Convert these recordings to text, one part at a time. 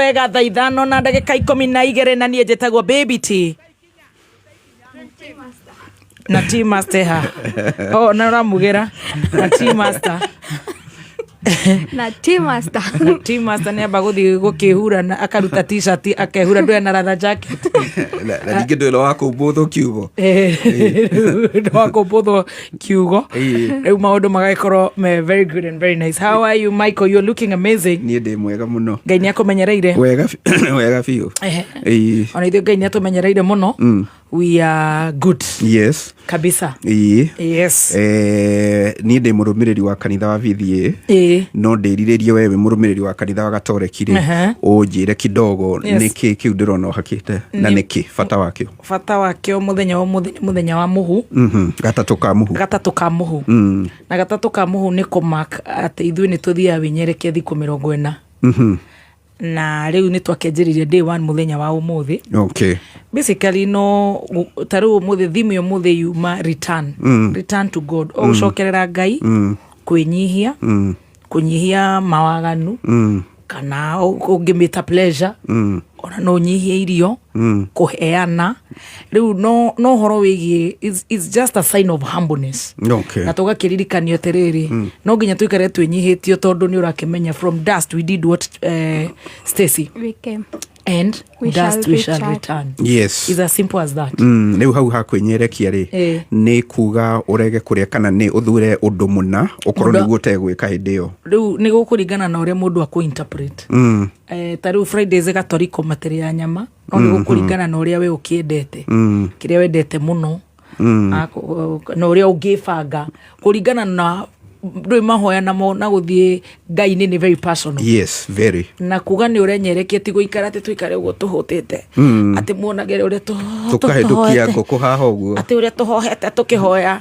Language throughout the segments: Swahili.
wega thaa 5 na ndagika 12 na niĩ njĩtagwo Baby T na T Master ha na ũramugĩra na T Master na T Master T Master nĩ amba gũthiĩ gũkĩhura na akaruta t-shirt akehura ndwe na rather jacket na ningĩ ndwĩra wa kũmbũthwo kiugo wa kũmbũthwo kiugo rĩu maũndũ magagĩkorwo very good and very nice. How are you, Michael? You're looking amazing. Niĩ ndĩ mwega mũno. Ngai nĩ akũmenyereire wega biũ. Ona ithuĩ Ngai nĩ atũmenyereire mũno. We are good. Yes. Kabisa. Yes. Niĩ ndĩ mũrũmĩrĩri wa kanitha wa VCA. No ndĩrirĩrie wewe mũrũmĩrĩri wa kanitha wa Gatoreki ũnjĩre kidogo nĩkĩ kĩu ndĩrona ũhakĩte na nĩkĩ bata wakĩo mũthenya wa mũhu. Gatatũ ka mũhu na gatatũ ka mũhu nĩ kũmark atĩ ithuĩ nĩ tũthiaga wĩnyerekia thikũ 40 na rĩu nĩ twakĩanjĩrĩire day 1 mũthenya wa ũmũthĩ. Okay. Basically no tarũ ũmũthĩ thimũ ũmũthĩ yuma return to God o gũcokerera Ngai kwĩnyihia kũnyihia mawaganu kana ũngĩmĩta pleasure ona no nyihie irio kũheana rĩu no horo wĩgie is just a sign of humbleness. Okay. Na tũgakĩririkanio atĩrĩrĩ no nginya tũikare twĩnyihĩtio tondũ nĩ ũrakĩmenya from dust we did what Stacy we came and dust we shall return. Yes. It's as simple as that. Rĩu hau hakwĩnyerekia rĩ nĩ kuga ũrege kũrĩa kana nĩ ũthure ũndũ mũna ũkorwo nĩguo ũtegwĩka hĩndĩ ĩyo. Rĩu nĩ gũkũringana na ũrĩa mũndũ akũ-interpret. Tarĩu Fridays gatoriko matĩrĩ ya nyama no nĩ gũkũringana na ũrĩa we ũkĩendete kĩrĩa wendete mũno na ũrĩa ũngĩbanga kũringana na ndũĩ mahoya namo na gũthiĩ Ngai-inĩ nĩ very personal. Yes, very. Na kuga nĩ ũrenyerekia ti gũikara atĩ tũikare ũguo tũhũtĩte atĩ muonagĩre ũrĩa tũkahĩtũkia ngũkũ haha ũguo atĩ ũrĩa tũhohete tũkĩhoya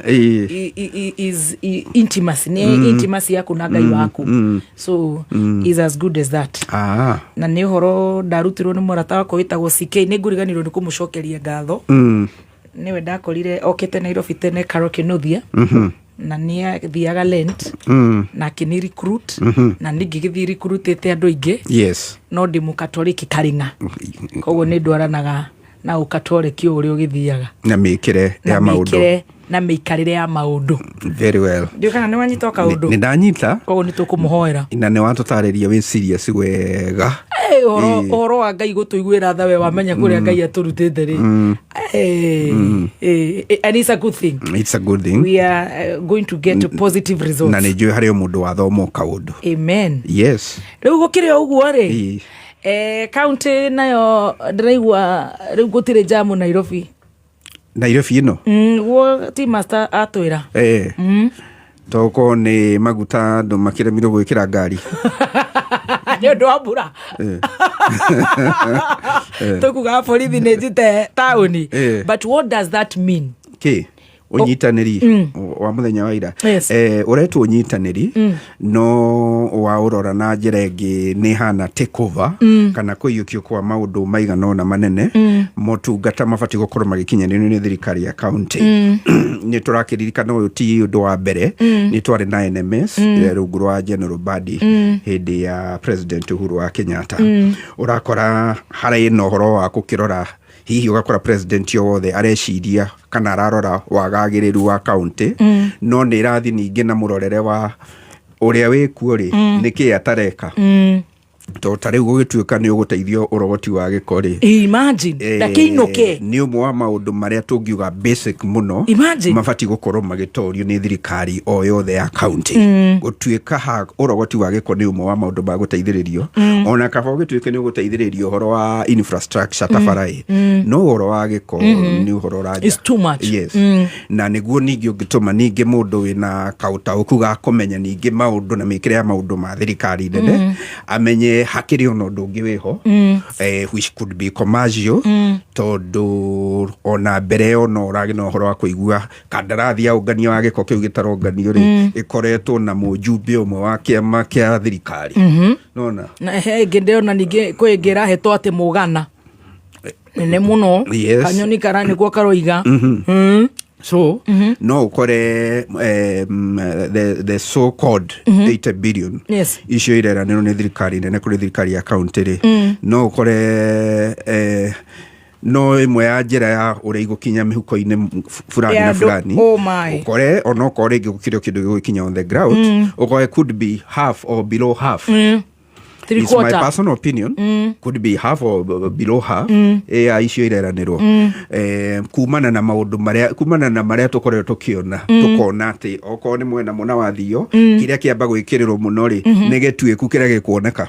is intimacy nĩ intimacy yaku na Ngai waku so is as good as that. Na nĩ ũhoro ndarutirwo nĩ mũrata wakwa wĩtagwo CK nĩ ngũriganĩrwo nĩ kũmũcokeria ngatho nĩwe ndakorire okĩte Nairobi tene Carol Kĩnuthia na nĩ thiaga Lent na kĩni recruit na ningĩ gĩthiĩ recruitĩte andũ aingĩ. Yes. No ndĩ mũkatoriki Karinga koguo nĩ ndwaranaga na ũkatoreki ũrĩa ũgĩthiaga na mĩkĩre ya maũndũ na mĩikarĩre ya maũndũ. Very well. Ndio kana nĩ wanyita kaũndũ nĩ ndanyita koguo nĩ tũkũmũhoera na nĩ watũtarĩria wĩ serious wega ũhoro wa Ngai gũtũiguĩra tha we wamenya kũrĩa Ngai atũrutĩte rĩ and it's a good thing. It's a good thing. We are going to get positive results. Na nĩ njũĩ harĩ mũndũ wathoma kaũndũ. Amen. Yes. Rĩu gũkĩrĩ ũguo rĩ county nayo ndĩraigua rĩu gũtirĩ jamu Nairobi ĩno guo T Master atwĩra toko nĩ maguta andũ makĩremirwo gwĩkĩra ngari nĩ ũndũ wa mbura tũkuga borithi nĩ njite taũni but what does that mean? Unyitanĩri wa mũthenya wa ira ũretwo unyitanĩri no wa ũrora na njĩra ĩngĩ nĩ hana takeover kana kũiyũkio kwa maũndũ maigana ũna manene motungata mabatiĩ gũkorwo magĩkinyanĩrio nĩ thirikari ya county. Nĩ tũrakĩririkana ũyũ ti ũndũ wa mbere nĩ twarĩ na NMS rungu rwa general body hĩndĩ ya President Uhuru wa Kenyatta. Ũrakora harĩ na ũhoro wa gũkĩrora hihi ũgakora president yothe areciria kana ararora wagagĩrĩru wa county no nĩ irathi ningĩ na mũrorere wa ũrĩa wĩkuo rĩ nĩkĩ atareka tarĩu gũgĩtuĩka nĩ ũgũteithio ũrogoti wa gĩko rĩ imagine ndakĩinũke nĩ ũmwe wa maũndũ marĩa tũngiuga basic mũno mabatiĩ gũkorwo magĩtorio nĩ thirikari o yothe ya county gũtuĩka ũrogoti wa gĩko nĩ ũmwe wa maũndũ ma gũteithĩrĩrio ona kaba ũgĩtuĩke nĩ ũgũteithĩrĩrio ũhoro wa infrastructure tabarai no ũhoro wa gĩko nĩ ũhoro ũraja is too much. Yes. Na nĩguo ningĩ ũngĩtũma ningĩ mũndũ wĩna kaũtaũku ga kũmenya ningĩ maũndũ na mĩkĩre ya maũndũ ma thirikari nene amenye hakiri ono ndungi weho which could be commercial tondu ona mbere ono ragi no horo wa kuigua kandarathi ya ungania wa giko kiu gitaronganio ri ikoretwo na mujumbe umwe wa kiama kia thirikari nona na ngende ona ninge kwingira hetwo ati mugana nene muno kanyoni karani gwo karoiga So no ukore the so called 80 billion icio ireranirwo ni thirikari nene kuri thirikari ya county ri no ukore no imwe ya njira ya uria igukinya mihuko-ini fulani na fulani ukore ona ukore igukire kindu gigukinya on the ground ukore could be half or below half. It's my personal opinion. Could be half or below half. Icio ireranirwo kumana na maundu maria tukoretwo tukiona tukona ati oko ni mwena mona wa thio kiria kiamba gwikirirwo muno ri ni gituiku kiria gikuoneka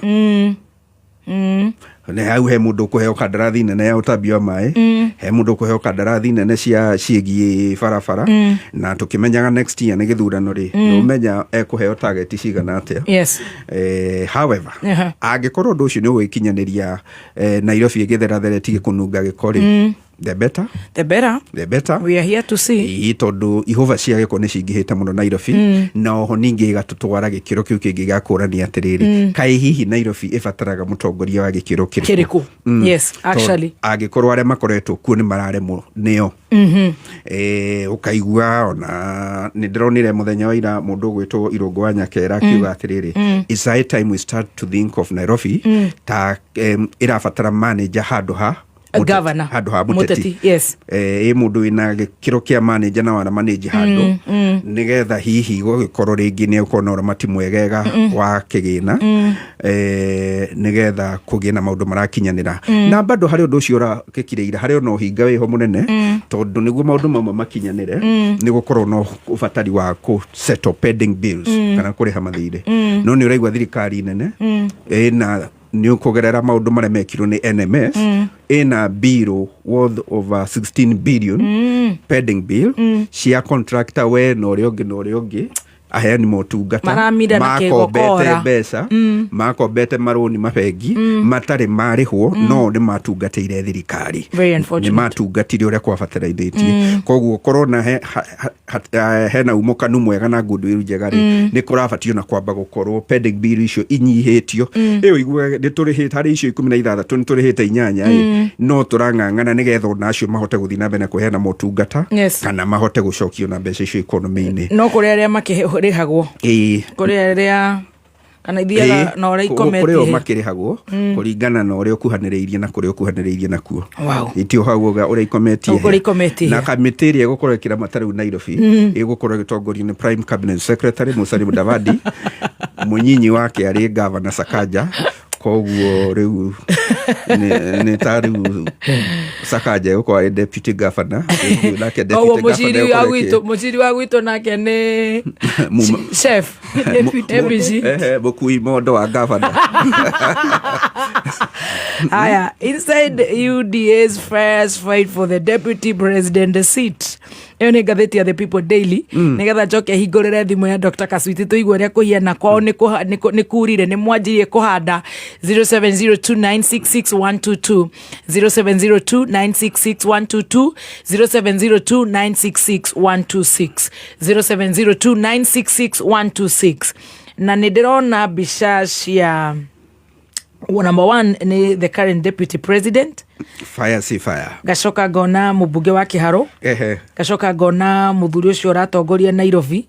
ne hau he mundu kuheo kandarathi nene ya utambi wa mai he mundu kuheo kandarathi nene ciegi barabara na tukimenyaga next year ni githurano ri no menya ekuheo target cigana atia. However angikorwo ndu ucio ni gwikinyaniria Nairobi igithere tige kununga gikori the better we are here to see tondu ihova cia giko ni cingihite muno Nairobi na oho ningi gatutwara gikiro kiu kingi gakurania atiriri kai hihi Nairobi ibataraga mutongoria wa gikiro kiriku. Yes, actually agikorwo aria makoretwo kuo ni mararemwo nio ukaigua ona ni ndironire muthenya wa ira mundu gwitwo Irungu wa Nyakera kiuga atiriri it's high time we start to think of Nairobi ta irabatara manager handu ha governor handu ha muteti mundu wina gikiro kia manager na wana manage handu nigetha hihi gugikorwo ringi ni ukona uramati mwegega wa kigina nigetha kugina maundu marakinyanira na bado hari undu ucio urakikireira hari ono hinga wiho munene tondu niguo maundu mamwe makinyanire ni gukorwo no ubatari wa ku settle pending bills kana kuriha mathire no ni uraigwa thirikari nene na ni ukugerera maundu maria mekirwo ni NMS ina bill worth over 16 billion pending bill cia contractor we no riongi aheani motungata makobete mbeca makobete maroni mabengi matari marihwo no ni matungateire thirikari ni matungatire uria kwabataraithĩtie koguo korona hena umukanu mwega na ngundu iru njega ni kurabatio na kwamba gukorwo pending bill icio inyihĩtio iyo igwe ni turihite hari icio 16 ni turihite 8 no turang'ang'ana nigetha nacio mahote guthii na mbere kuheana motungata kana mahote gucokio na mbeca icio economy-ini no kuri aria makirihagwo kuri aria kana ithiaga na uria ikometi kuri o makirihagwo kuringana na uria ukuhaniriirie na kuri ukuhaniriirie nakuo itio hauga uria ikometi na kamiti iria gukorwo ikira matariu Nairobi igukorwo gitongorio ni Prime Cabinet Secretary Musalia Mudavadi munyinyi wake ari Governor Sakaja koguo riu ni tariu Sakaja uko deputy governor nake deputy governor muciri wa gwito nake ni chef deputy bokui mondo wa governor. Aya, inside UDA's first fight for the deputy president seat. Iyo ni ngatheti ya The People Daily nigetha njoke hingurire thimu ya Dr. Kaswiti tuigwe ria kuhiana kwao ni kurire ni mwanjirie kuhanda 0702966122 0702966122 0702966126 0702966126 na nidirona bisha cia number 1 ni the current deputy president fire gacoka ngona mubunge wa Kiharo gacoka ngona muthuri ucio ratongoria Nairobi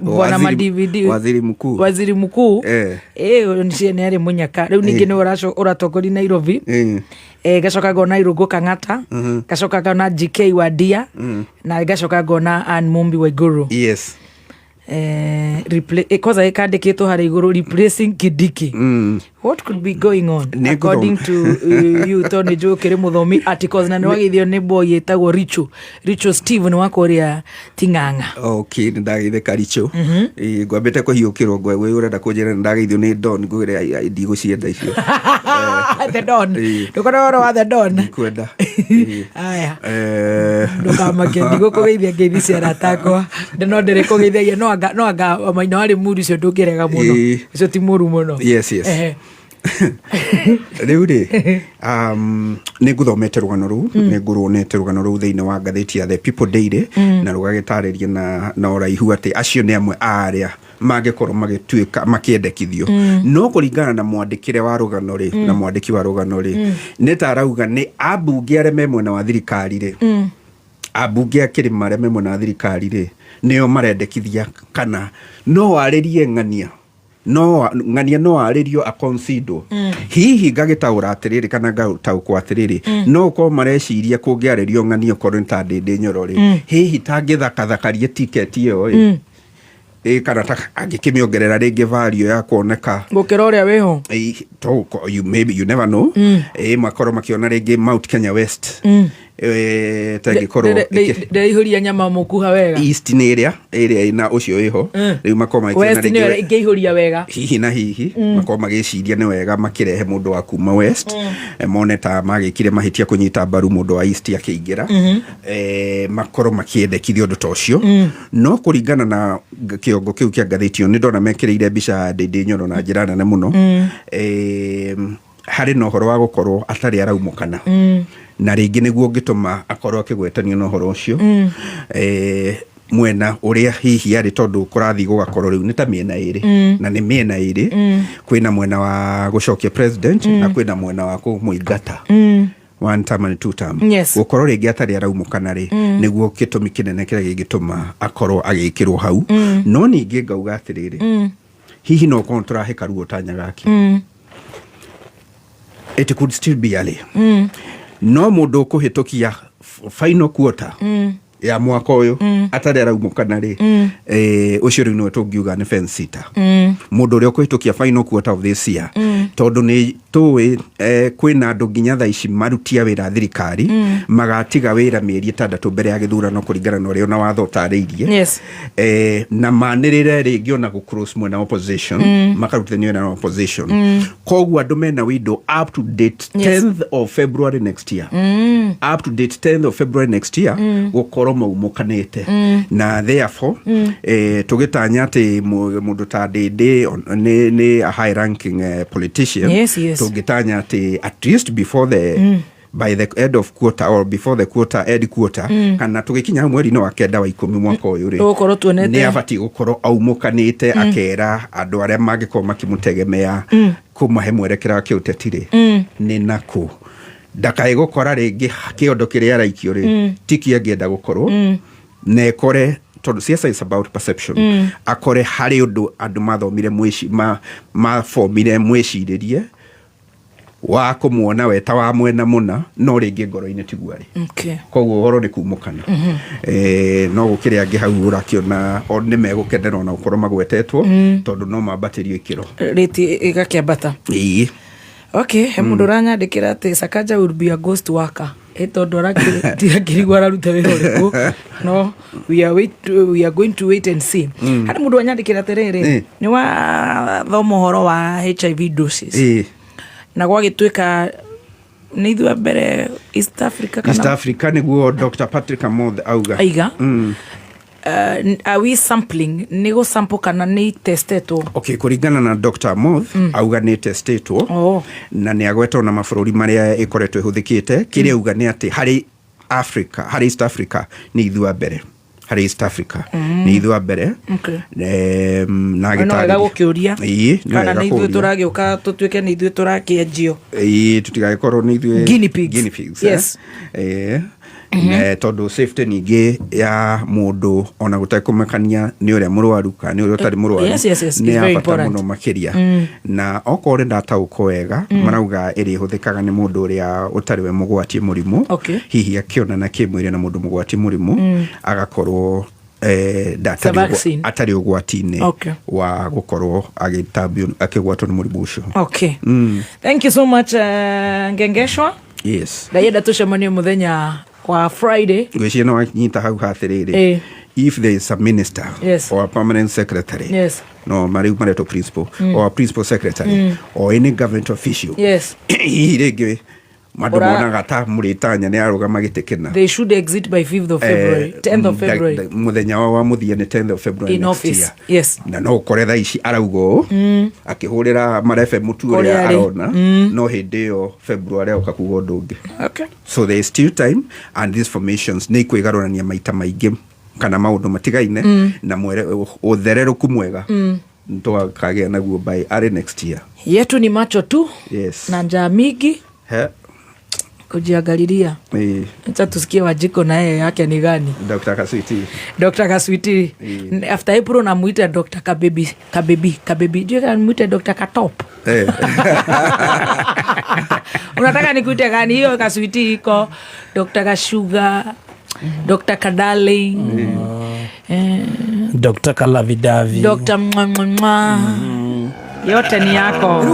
bwana madividi waziri mkuu ni ari munyaka riu ningi ni uratongoria Nairobi gacoka ngona Irungu Kang'ata gacoka ngona GK Wadia na gacoka ngona Ann Mumbi Waiguru koza ikandikitwo hari iguru replacing Kidiki. What could be going on according to you Tony Jokere muthomi articles na nwagithio ni boy etagwo Richo Steve ni wakoria Ting'ang'a. Okay, ndagithe Karicho ngwambete kuhiukirwo ngwe urenda kunjira ndagithio ni Don ngwire ndigo cienda icio the Don ndukora wa the Don kwenda aya ndukamake ndigo kugeithia ngeithi cia ratakwa no ndire kugeithia no anga maina wari muri cio ndungirega muno icio ti muru muno yes riu ri ni nguthomete rugano ruu ni nguronete rugano ruu thiini wa ngatheti ya The People Daily na rugagitariria na uraihu ati acio ni amwe aria mangekorwo magituika makiendekithio no kuringana na mwandikire wa rugano ri na mwandiki wa rugano ri ni tarauga ni abunge arĩa me mwena wa thirikari ri abunge akiri marĩa me mwena wa thirikari ri nio marendekithia kana no warĩrie ng'ania no aririo a consido hihi ngagitaura atiriri kana ngataukwo atiriri no ko mareciria kungiaririo ng'ania korwo ta ndindi nyorori hihi tangithakathakarie ticket iyo kana angikimiongerera ringi value ya kuoneka gukira uria wiho maybe you never know makoro makiona ringi Mount Kenya West tangikorwo ndeihuria nyama mukuha wega east ni area ina ucio iho riu makoma ikiona ringi west ni ingeihuria wega hihi na hihi makoma magiciria ni wega makirehe mundu wa kuma west moneta magikire mahitia kunyita baru mundu wa east akiingira makoro makiendekithio ndu tocio no kuringana na kiongo kiu kia gathitio ni ndona mekireire bica Ndindi Nyoro na njira nene muno hari no horo wa gukorwo atari araumukana na ringi niguo ngituma akorwo akigwetanio no horo ucio mwena uria hihi ari tondu kurathi gugakorwo riu ni ta miena iri na ni miena iri kwina mwena wa gucokia president na kwina mwena wa kumuingata one term and two term gukorwo ringi atari araumukana ri niguo gitumi kinene kiria gigituma akorwo agikirwo hau no ningi ngauga atiriri hihi no kontra hekaru otanya gaki it could still be early no mundu kuhitukia final quarter ya mwaka uyu atari araumukana ri ucio riu no tungiuga ni fence sitter mundu uria kuhitukia final quarter of this year tondu ni tuwi kwina andu nginya tha ici marutia wira thirikari magatiga wira mieri 6 mbere ya githurano kuringana na uria na watho utariirie na manirire ringi ona gu cross mwena opposition makarutithania na opposition koguo andu mena window up to date 10th of February next year up to date 10th of February next year gukorwo maumukanite na therefore tugitanya ati mundu ta Ndindi ni a high ranking politician tugitanya ati at least before the by the end of quarter or before the quarter quarter kana tugikinya mweri no wa kenda wa 10 mwaka uyu ri ukorwo tuonete ni abati gukorwo aumukanite akera andu aria mangiko makimutegemea kumahe mwerekera kiutetiri ni naku ndakae gukora ringi kiondo kiria araikio ri tiki angienda gukorwo nekore tondu siasa is about perception akore hari undu andu mathomire formire mwiciririe wa kumuona weta wa mwena muna no ringi ngoro-ini tiguari koguo horo ni kumukana no gukiria angi hau urakiona ni megukenera na ukorwo magwetetwo tondu no mambatirio ikiro riti igakiambata he mundu ranyandikira ati Sakaja will be a ghost worker tondu rakirigwa raruta wira uriku no we are going to wait and see hari mundu anyandikira atiriri ni wa thomo horo wa HIV doses na gwagituika ni ithua mbere East Africa niguo Dr. Patrick Amoth auga are we sampling nego sample kana ni testetwo kuringana na Dr. Amoth auga ni testetwo na ni agwetwo na mabũrũri maria ikoretwo ihuthikite kiria auga ni ati hari East Africa ni ithua mbere hari East Africa ni ithua mbere na gitaga gukiuria kana ni ithue turagioka tutwike ni ithue turakienjio tutigagikorwo ni ithue guinea pigs tondu safety ningi ya mundu ona gutakumekania ni uria murwaru kana ni uria utari murwaru ni abata muno makiria na okore ndata uko wega marauga iri huthikaga ni mundu uria utari we mugwati murimu hihi akiona na kimwire na mundu mugwati murimu agakorwo atari ugwati-ini wa gukorwo agitabio akigwatwo ni murimu ucio thank you so much Ngengeshwa ndayenda tucemanie muthenya wa Friday gwiciria no nyita hau hatiriri if there is a minister or a permanent secretary no mariu mareto principal or a principal secretary or any government official irege madumona gata muritanya ni arugama gitekena they should exit by 5th of February 10th of February muthenya wa muthia ni 10th of February in office na no koretha ici araugo akihurira marefe mutu uria arona no hindio February ukakugo ndungi so there is still time and these formations ni kwigarurania maita maingi kana maundu matigaine na mwere uthereruku mwega tukagĩa naguo by early next year. Yetu ni macho tu. Yes. Na njaa mingi kujiangalilia. Acha tusikie Wanjiko na yeye yake ni gani. Dr. Kaswiti. After April namuita Dr. Kabebi. Je, namuita Dr. Katop. Unataka nikuite gani? Hiyo Kaswiti iko Dr. Kashuga, Dr. Kadali, Dr. Kalavidavi, Dr. Yote ni yako.